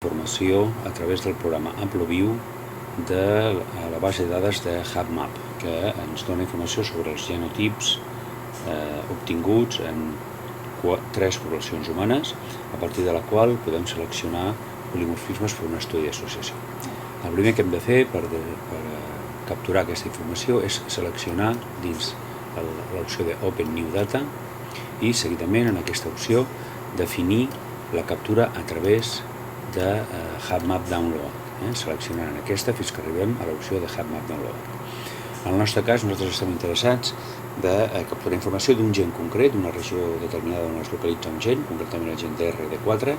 informació a través del programa AmploView de la base de dades de HuBMAP, que ens dona informació sobre els genotips obtinguts en 3 poblacions humanes, a partir de la qual podem seleccionar polimorfismes per un estudi d'associació. El primer que hem de fer per capturar aquesta informació és seleccionar dins l'opció de Open New Data i seguidament en aquesta opció definir la captura a través de HuBMAP Download, seleccionant aquesta fins que arribem a l'opció de HuBMAP Download. En el nostre cas, nosaltres estem interessats de capturar informació d'un gen concret, d'una regió determinada on es localitza un gen, concretament el gen DRD4,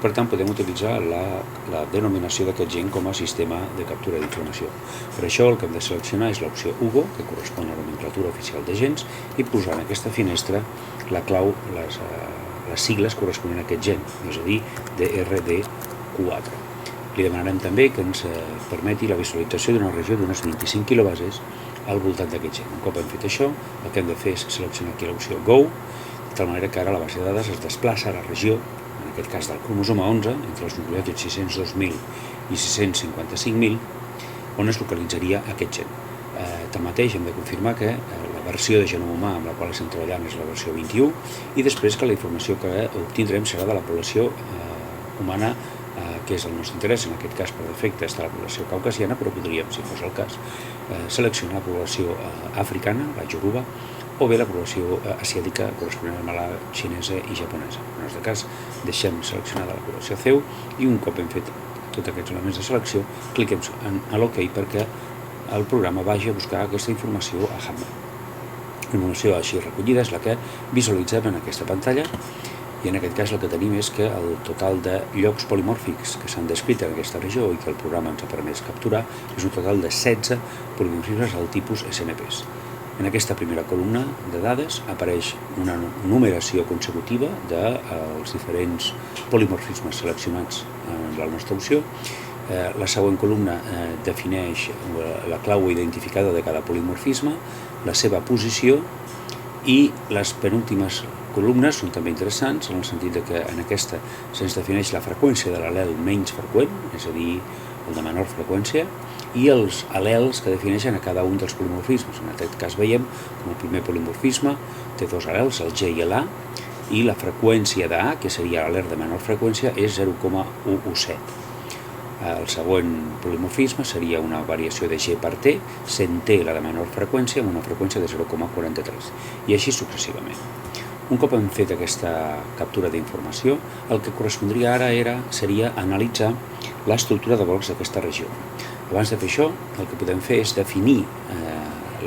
per tant podem utilitzar la denominació d'aquest gen com a sistema de captura d'informació. Per això el que hem de seleccionar és l'opció Hugo, que correspon a la nomenclatura oficial de gens, i posar en aquesta finestra la clau, les sigles corresponents a aquest gen, és a dir, DRD4. Li demanarem també que ens permeti la visualització d'una regió d'unes 25 kilobases al voltant d'aquest gen. Un cop hem fet això, el que hem de fer és seleccionar aquí l'opció Go, de tal manera que ara la base de dades es desplaça a la regió, en aquest cas del cromosoma 11, entre els nucleòtids 602.000 i 655.000, on es localitzaria aquest gen. Tanmateix, hem de confirmar que la versió de genoma humà amb la qual estem treballant és la versió 21 i després que la informació que obtindrem serà de la població humana que és el nostre interès. En aquest cas, per defecte, està la població caucasiana, però podríem, si fos el cas, seleccionar la població africana, la Yoruba, o bé la població asiàtica corresponent a la xinesa i japonesa. En el nostre cas, deixem seleccionada la població CEU i un cop hem fet tots aquests elements de selecció, cliquem a l'OK perquè el programa vagi a buscar aquesta informació a HuBMAP. La informació així recollida és la que visualitzem en aquesta pantalla i en aquest cas el que tenim és que el total de llocs polimòrfics que s'han descrit en aquesta regió i que el programa ens ha permès capturar és un total de 16 polimorfismes del tipus SNPs. En aquesta primera columna de dades apareix una numeració consecutiva dels diferents polimorfismes seleccionats en la nostra opció. La següent columna defineix la clau identificada de cada polimorfisme, la seva posició i les penúltimes columnes són també interessants en el sentit que en aquesta se'ns defineix la freqüència de l'al·lel menys freqüent, és a dir, el de menor freqüència, i els al·lels que defineixen a cada un dels polimorfismes. En aquest cas veiem que el primer polimorfisme té 2 al·lels, el G i l'A, i la freqüència d'A, que seria l'al·ler de menor freqüència, és 0,117. El següent polimorfisme seria una variació de G per T, sent T la de menor freqüència amb una freqüència de 0,43, i així successivament. Un cop hem fet aquesta captura d'informació, el que correspondria ara seria analitzar l'estructura de blocs d'aquesta regió. Abans de fer això, el que podem fer és definir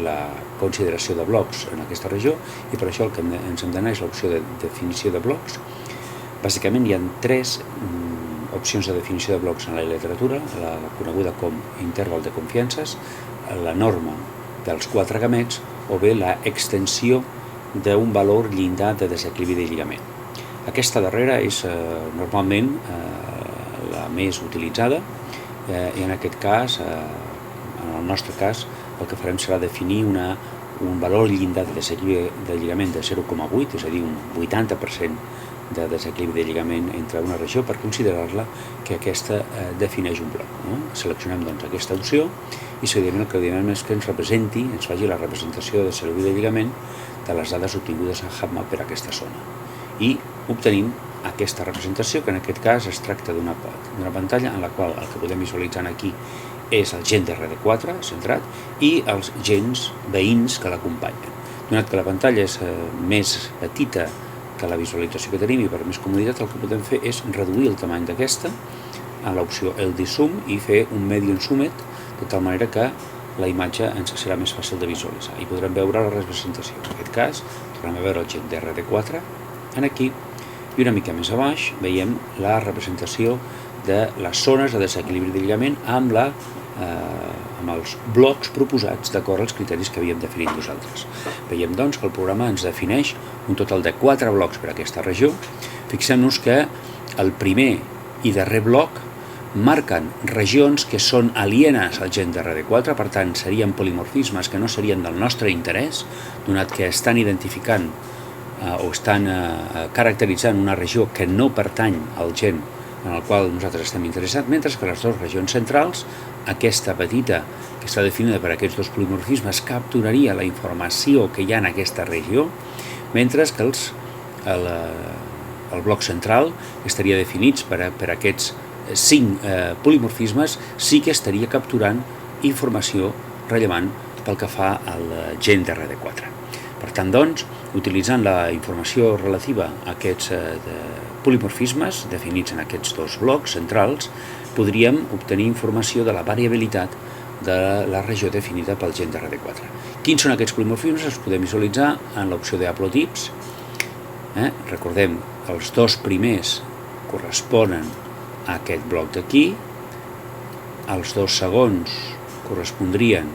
la consideració de blocs en aquesta regió i per això el que ens hem d'anar és l'opció de definició de blocs. Bàsicament hi ha 3 opcions de definició de blocs en la literatura, la coneguda com interval de confiances, la norma dels 4 gamets o bé l'extensió d'un valor llindar de desequilibri de lligament. Aquesta darrera és normalment la més utilitzada i en aquest cas, en el nostre cas, el que farem serà definir un valor llindar de desequilibri de lligament de 0,8, és a dir, un 80% de desequilibri de lligament entre una regió per considerar-la que aquesta defineix un bloc. Seleccionem doncs aquesta opció i seguidament el que diem és que ens representi, ens faci la representació de desequilibri de lligament de les dades obtingudes a HuBMAP per aquesta zona. I obtenim aquesta representació, que en aquest cas es tracta d'una pantalla en la qual el que podem visualitzar aquí és el gen DRD4 centrat i els gens veïns que l'acompanyen. Donat que la pantalla és més petita que la visualització que tenim i per més comoditat, el que podem fer és reduir el tamany d'aquesta a l'opció LD Zoom i fer un medium zoomed, de tal manera que la imatge ens serà més fàcil de visualitzar i podrem veure la representació. En aquest cas, tornem a veure el gen DRD4 aquí i una mica més a baix veiem la representació de les zones de desequilibri de lligament amb els blocs proposats d'acord als criteris que havíem definit nosaltres. Veiem doncs que el programa ens defineix un total de 4 blocs per a aquesta regió. Fixem-nos que el primer i darrer bloc marquen regions que són alienes al gen DRD4, per tant serien polimorfismes que no serien del nostre interès, donat que estan identificant o estan caracteritzant una regió que no pertany al gen en el qual nosaltres estem interessats, mentre que les dues regions centrals, aquesta petita, que està definida per aquests dos polimorfismes, capturaria la informació que hi ha en aquesta regió, mentre que el bloc central estaria definits per aquests 5 polimorfismes, sí que estaria capturant informació rellevant pel que fa al gen d'RD4. Per tant, doncs, utilitzant la informació relativa a aquests polimorfismes definits en aquests dos blocs centrals, podríem obtenir informació de la variabilitat de la regió definida pel gen d'RD4. Quins són aquests polimorfismes? Els podem visualitzar en l'opció de haplotips. Recordem, els dos primers corresponen a aquest bloc d'aquí, els dos segons correspondrien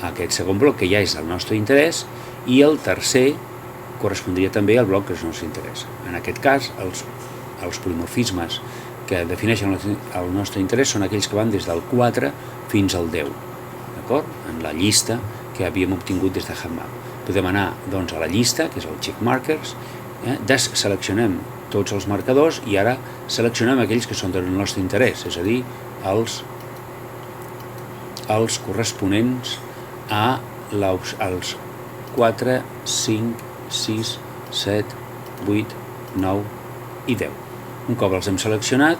a aquest segon bloc, que ja és del nostre interès, i el tercer correspondria també al bloc que és el nostre interès. En aquest cas, els polimorfismes que defineixen el nostre interès són aquells que van des del 4 fins al 10, d'acord? En la llista que havíem obtingut des de HapMap. Podem anar, doncs, a la llista, que és el check markers, deseleccionem tots els marcadors i ara seleccionem aquells que són del nostre interès, és a dir, els corresponents als 4, 5, 6, 7, 8, 9 i 10. Un cop els hem seleccionat,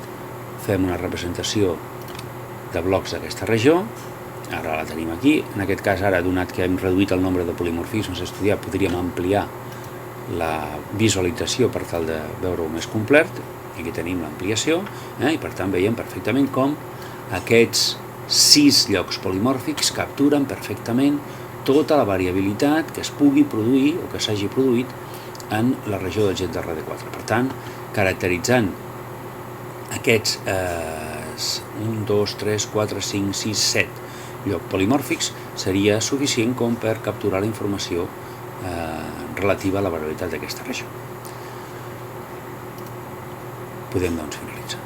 fem una representació de blocs d'aquesta regió. Ara la tenim aquí. En aquest cas, ara, donat que hem reduït el nombre de polimorfismes a estudiar, podríem ampliar la visualització per tal de veure-ho més complet. Aquí tenim l'ampliació, i per tant veiem perfectament com aquests 6 llocs polimòrfics capturen perfectament tota la variabilitat que es pugui produir o que s'hagi produït en la regió del gen d'RD4. Per tant, caracteritzant aquests 1, 2, 3, 4, 5, 6, 7 llocs polimòrfics seria suficient com per capturar la informació relativa a la variabilitat d'aquesta regió. Podem, doncs, finalitzar.